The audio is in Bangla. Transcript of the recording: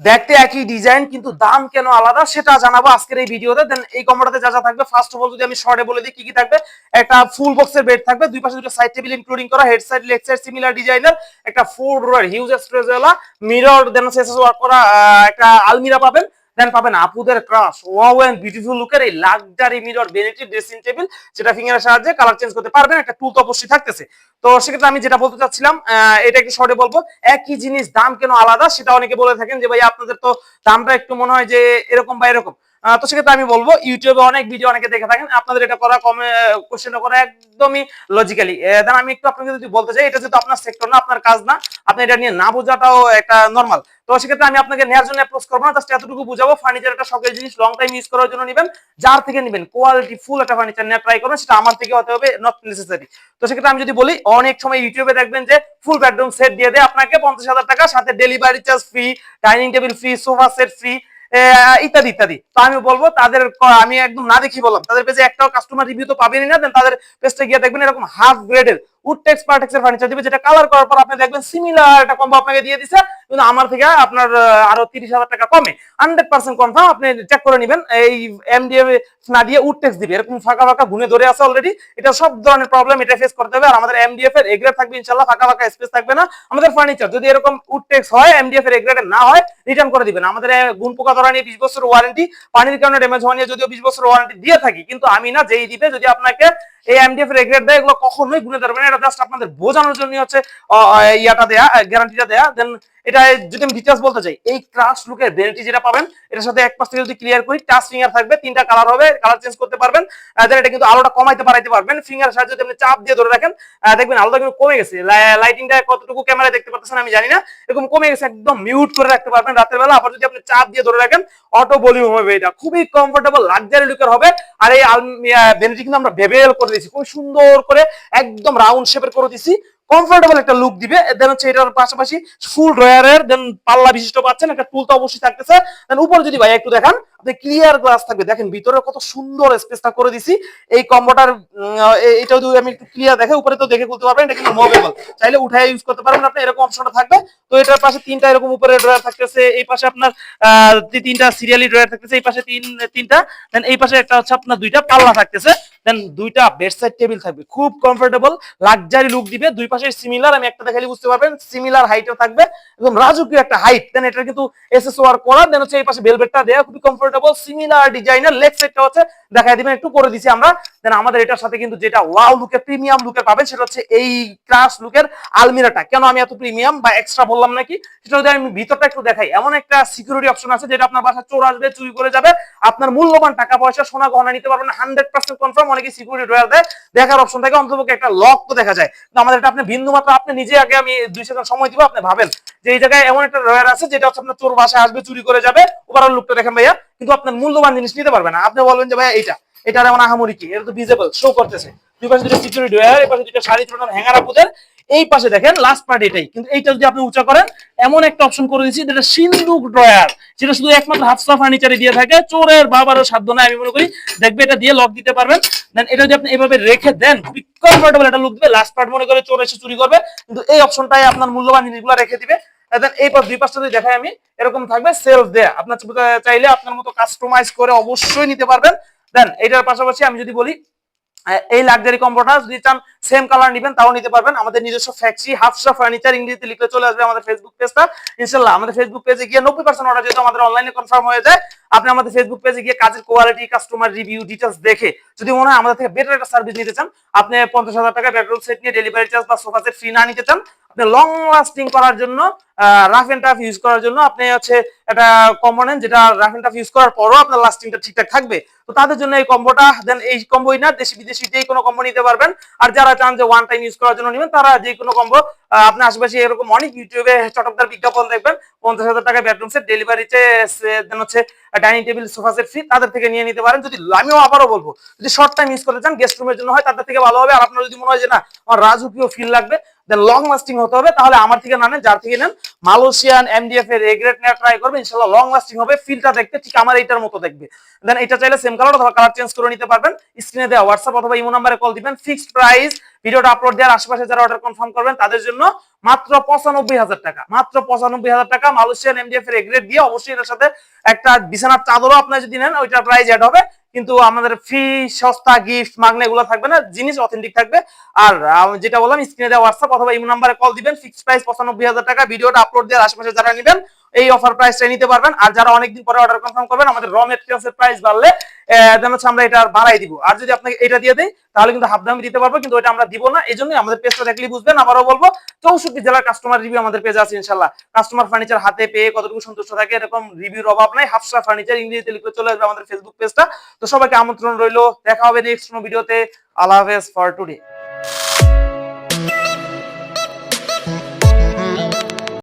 দেখতে একই ডিজাইন কিন্তু দাম কেন আলাদা সেটা জানাবো আজকের এই ভিডিওতে। দেন এই কম্বোটাতে যা যা থাকবে, ফার্স্ট অফ অল যদি আমি শর্টে বলে দিই কি কি থাকবে। একটা ফুল বক্সের বেড থাকবে, দুই পাশে দুটো সাইড টেবিল ইনক্লুডিং করা, head side leg side similar ডিজাইনের একটা 4 ডোর হিউজ স্পেসওয়ালা মিরর, দেন সেসেস ওয়ার্ক করা একটা আলমিরা পাবেন। দেন পাবেন আপুদের ক্রাশ ওয়াও এন্ড বিউটিফুল লুকের এই luxury mirror vanity dressing table, যেটা ফিঙ্গারের সাহায্যে কালার চেঞ্জ করতে পারবেন। একটা টুল তো অবশ্যই থাকতেছে। তো সেক্ষেত্রে আমি যেটা বলতে চাচ্ছিলাম, এটা একটু শর্টে বলবো, একই জিনিস দাম কেন আলাদা সেটা অনেকে বলে থাকেন যে ভাই আপনাদের তো দামটা একটু মনে হয় যে এরকম বা এরকম। তো সেক্ষেত্রে আমি বলবো ইউটিউবে অনেক ভিডিও অনেকে দেখে থাকেন, আপনাদের এটা করা কমে কোশ্চেন করা একদমই লজিক্যালি। দেন আমি একটু আপনাকে যদি বলতে চাই, এটা যেহেতু আপনার সেক্টর না, আপনার কাজ না, আপনি এটা নিয়ে না বোঝাটাও একটা নর্মাল। তো সেক্ষেত্রে আমি আপনাকে নেওয়ার জন্য অ্যাপ্রোচ করবো না, জাস্ট এতটুকু বুঝাবো ফার্নিচার একটা শখের জিনিস, লং টাইম ইউজ করার জন্য নেবেন, যার থেকে নেবেন কোয়ালিটি ফুল একটা ফার্নিচার নিয়ে ট্রাই করবেন, সেটা আমার থেকে হতে হবে নট নেসেসারি। তো সেক্ষেত্রে আমি যদি বলি, অনেক সময় ইউটিউবে দেখবেন যে ফুল বেডরুম সেট দিয়ে দেয় আপনাকে 50,000 টাকা, সাথে delivery charge free, dining table free, sofa set free, ইত্যাদি ইত্যাদি। তো আমি বলবো তাদের, আমি একদম না দেখি বললাম, তাদের পেজে একটাও কাস্টমার রিভিউ তো পাবেনই না। দেন তাদের পেজটা গিয়ে দেখবেন এরকম হাফ গ্রেডের উডটেক্স পার্টেক্সের ফার্নিচার দিবে, যেটা কালার করার পর আপনি দেখবেন সিমিলার একটা কম্বো আপনাকে দিয়ে দিছে, কিন্তু আমার থেকে আপনার আরো 30,000 টাকা কমে। 100% কনফার্ম, আপনি চেক করে নেবেন। এই এমডিএফ না দিয়ে উডটেক্স দিবে, এরকম ফাঁকা ফাঁকা গুনে ধরে আছে অলরেডি। এটা সব ধরনের প্রবলেম এটা ফেস করতে হবে। আর আমাদের এমডিএফ এর এগ্রেড থাকবে ইনশাআল্লাহ, ফাঁকা ফাঁকা স্পেস থাকবে না। আমাদের ফার্নিচার যদি এরকম উডটেক্স হয়, এমডিএফ এর এগ্রেড না হয়, রিটার্ন করে দিবেন। আমাদের গুণ পোকা ধরা নিয়ে 20 বছর ওয়ারেন্টি, পানির কারণে ড্যামেজ হওয়া নিয়ে যদিও 20 বছর ওয়ারেন্টি দিয়ে থাকি, কিন্তু আমি না, যেই দিবে যদি আপনাকে এই এমডিএফ এর এগ্রেড দেয়, এগুলো কখনোই গুনে ধরবে না। এটা জাস্ট আপনাদের বোঝানোর জন্য হচ্ছে ইয়াটা দেয়া, গ্যারান্টিটা দেয়া। দেন এটা যদি আমি ডিটেইলস বলতে চাই, এই ক্রাশ লুকের ভ্যানিটি যেটা পাবেন, এটার সাথে এক পাশ থেকে যদি ক্লিয়ার করি, টাচ ফিঙ্গার থাকবে, 3টা কালার হবে, কালার চেঞ্জ করতে পারবেন। দেন এটা কিন্তু আলোটা কমাইতে বাড়াইতে পারবেন ফিঙ্গারের সাহায্যে। যদি আপনি চাপ দিয়ে ধরে রাখেন, দেখবেন আলোটা কিন্তু কমে গেছে। লাইটিংটা কতটুকু ক্যামেরায় দেখতে পাচ্ছেন আমি জানি না, এরকম কমে গেছে, একদম মিউট করে রাখতে পারবেন রাতের বেলা। আবার যদি আপনি চাপ দিয়ে ধরে রাখেন, অটো ভলিউম হবে। এটা খুবই কমফোর্টেবল লাক্সারি লুকের হবে। আর এই ভ্যানিটি কিন্তু আমরা বেবেল করে দিয়েছি, খুব সুন্দর করে একদম রাউন্ড শেপের করে দিয়েছি, কমফোর্টেবল একটা লুক দিবে। দেন হচ্ছে এটার পাশাপাশি ফুল ড্রয়ারের দেন পাল্লা বিশিষ্ট পাচ্ছেন, একটা টুল তো অবশ্যই থাকতেছে। দেন উপরে যদি ভাই একটু দেখান, আপনি ক্লিয়ার গ্লাস থাকবে, দেখেন ভিতরে কত সুন্দর স্পেসটা করে দিছি এই কম্বোটার। এটাও যদি আমি একটু ক্লিয়ার দেখে, উপরে তো দেখে খুলতে পারবেন, এটা কিন্তু মুভেবল, চাইলে উঠায় ইউজ করতে পারবেন আপনি, এরকম অপশনটা থাকবে। তো এটার পাশে 3টা এরকম উপরে ড্রয়ার থাকতেছে, এই পাশে আপনার 3টা সিরিয়ালি ড্রয়ার থাকতেছে, এই পাশে 3টা, দেন এই পাশে একটা হচ্ছে আপনার 2টা পাল্লা থাকতেছে। দেন 2টা বেডসাইড টেবিল থাকবে, খুব কমফোর্টেবল লাক্সারি লুক দিবে। দুই পাশে সিমিলার, আমি একটা দেখালে বুঝতে পারবেন, সিমিলার হাইটও থাকবে, একদম রাজকীয় একটা হাইট। দেন এটা কিন্তু এসএস ওয়ার্ক করা। দেন হচ্ছে এই পাশে ভেলভেটটা দেয়া, খুবই কমফোর্টেবল সিমিলার ডিজাইনার। লেগ সাইডটা হচ্ছে দেখাই দিবেন, একটু করে দিছি আমরা। দেন আমাদের এটার সাথে কিন্তু যেটা ওয়াও লুকের প্রিমিয়াম লুকের পাবেন, সেটা হচ্ছে এই ক্রাশ লুকের আলমিরাটা। কেন আমি এত প্রিমিয়াম বা এক্সট্রা বললাম নাকি, সেটা যদি আমি ভিতরটা একটু দেখাই, এমন একটা সিকিউরিটি অপশন আছে, যেটা আপনার বাসা চোর আসবে, চুরি করে যাবে, আপনার মূল্যবান টাকা পয়সা সোনা গহনা নিতে পারবেন না, 100% কনফার্ম। অনেকে সিকিউরিটি ড্রয়ার দেয়, দেখার অপশন থাকে, অন্ততপক্ষে একটা লক তো দেখা যায়। কিন্তু আমাদের এটা আপনি বিন্দু মাত্র, আপনি নিজে আগে, আমি 2 সেকেন্ড সময় দিব, আপনি ভাবেন যে এই জায়গায় এমন একটা ড্রয়ার আছে, যেটা হচ্ছে আপনার চোর বাসায় আসবে, চুরি করে যাবে, ওভারঅল লুকটা দেখেন ভাইয়া, কিন্তু আপনার মূল্যবান জিনিস নিতে পারবেন না। আপনি বলবেন যে ভাইয়া এটার এমন আহামরি কি, এটা তো ভিজিবল শো করতেছে। দুই পাশে দুটো সিকিউরিটি ড্রয়ার, এই পাশে দুটো শাড়ি ঝোলানোর হ্যাঙ্গার আপুদের, এই পাশে দেখেন লাস্ট পার্ট এটাই, কিন্তু এইটা যদি আপনি উঁচা করেন, এমন একটা অপশন করে দিয়েছি, যেটা সিন্দুক ড্রয়ার, যেটা শুধু একমাত্র হাফসা ফার্নিচারে দিয়ে থাকে, চোরের বাবারও সাধ্য নাই আমি মনে করি। দেখবে এটা দিয়ে লক দিতে পারবেন। দেন এটা যদি আপনি এইভাবে রেখে দেন, খুবই কমফোর্টেবল একটা লুক দিবে। লাস্ট পার্ট মনে করে চোর এসে চুরি করবে, কিন্তু এই অপশনটাই আপনার মূল্যবান জিনিসগুলো রেখে দিবে। দেন এই দুই পাশটা যদি দেখাই আমি, এরকম থাকবে সেলফ দেয়া, আপনার চাইলে আপনার মতো কাস্টমাইজ করে অবশ্যই নিতে পারবেন। দেন এটার পাশাপাশি আমি যদি বলি, এই লাক্সারি কম্বোটা যদি চান সেম কালার নেবেন তাও নিতে পারবেন। আমাদের নিজস্ব ফ্যাক্টরি হাফসা ফার্নিচার, ইংরেজিতে লিখলে চলে আসবে আমাদের ফেসবুক পেজটা। ইনশাআল্লাহ আমাদের ফেসবুক পেজে গিয়ে 90% অর্ডার যেহেতু আমাদের অনলাইনে কনফার্ম হয়ে যায়, আপনি আমাদের ফেসবুক পেজে গিয়ে কাজের কোয়ালিটি, কাস্টমার রিভিউ, ডিটেইলস দেখে যদি মনে হয় আমাদের থেকে বেটার একটা সার্ভিস নিতে চান, আপনি 50,000 টাকা বেডরুম সেট নিয়ে ডেলিভারি চার্জ বা সোফা সেট ফ্রি না নিতে চান, আপনি লং লাস্টিং করার জন্য, রাফ এন্ড টাফ ইউজ করার জন্য আপনি হচ্ছে একটা কম্পোনেন্ট, যেটা রাফ এন্ড টাফ ইউজ করার পরও আপনার লাস্টিংটা ঠিকঠাক থাকবে, তো তাদের জন্য এই কম্বোটা। দেন এই কম্বোই না, দেশি বিদেশি যে কোনো কম্বো নিতে পারবেন। আর যারা চান যে ওয়ান টাইম ইউজ করার জন্য নেবেন, তারা যে কোনো কম্বো, আপনি আশেপাশে এরকম অনেক ইউটিউবে চটকদার বিজ্ঞাপন দেখবেন, 50,000 টাকা বেডরুম সেট ডেলিভারিতে, দেন হচ্ছে dining table sofa set free, তাদের থেকে নিয়ে নিতে পারেন। যদি আমিও আবারও বলবো, যদি শর্ট টাইম ইউজ করতে চান, গেস্ট রুমের জন্য হয়, তাদের থেকে ভালো হবে। আর আপনার যদি মনে হয় যে না, আমার রাজকীয় ফিল লাগবে, দেন লং লাস্টিং হতে হবে, তাহলে আমার থেকে না নেন, যার থেকে নেন মালয়েশিয়ান এমডিএফ এর এ গ্রেড নেওয়া ট্রাই করবে, ইনশাআল্লাহ লং লাস্টিং হবে, ফিলটা দেখতে ঠিক আমার এইটার মতো দেখবে। দেন এটা চাইলে সেম কালার অথবা কালার চেঞ্জ করে নিতে পারবেন। স্ক্রিনে দেওয়া হোয়াটসঅ্যাপ অথবা ইমো নাম্বারে কল দিবেন। ফিক্সড প্রাইস, ভিডিওটা আপলোড দেওয়ার আশেপাশে যারা অর্ডার কনফার্ম করবেন তাদের জন্য মাত্র 95,000 টাকা, মাত্র 95,000 টাকা মালয়েশিয়ান এমডিএফ এর এ গ্রেড দিয়ে। অবশ্যই এর সাথে একটা বিছানার চাদরও আপনারা যদি নেন ওইটার প্রাইস অ্যাড হবে, কিন্তু আমাদের ফ্রি, সস্তা, গিফট, মাগনা এগুলো থাকবে না, জিনিস অথেন্টিক থাকবে। আর যেটা বললাম, স্ক্রিনে দেওয়া হোয়াটসঅ্যাপ অথবা ইমো নাম্বারে কল দিবেন। ফিক্সড প্রাইস 95,000 টাকা। ভিডিওটা আপলোড দেওয়ার আশেপাশে যারা নেবেন এই অফার প্রাইসটা নিতে পারবেন। আর যারা অনেকদিন পরে অর্ডার কনফার্ম করবেন, আমাদের র মেটেরিয়ালসের প্রাইস বাড়লে দেন হচ্ছে আমরা এটা বাড়াই দিব। আর যদি আপনাকে এটা দিয়ে দেই তাহলে কিন্তু হাফ দামে দিতে পারবো, কিন্তু এটা আমরা দিব না। এই জন্যই আমাদের পেজটা দেখলে বুঝবেন। আবারও বলবো, 64 জেলার কাস্টমার রিভিউ আমাদের পেজে আছে ইনশাআল্লাহ। কাস্টমার ফার্নিচার হাতে পেয়ে কতটুকু সন্তুষ্ট থাকে এরকম রিভিউর অভাব নাই। হাফসা ফার্নিচার ইংরেজিতে লিখে চলে আসবে আমাদের ফেসবুক পেজটা। তো সবাইকে আমন্ত্রণ রইলো, দেখা হবে নেক্সট কোনো ভিডিওতে। আল্লাহ হাফেজ ফর টুডে।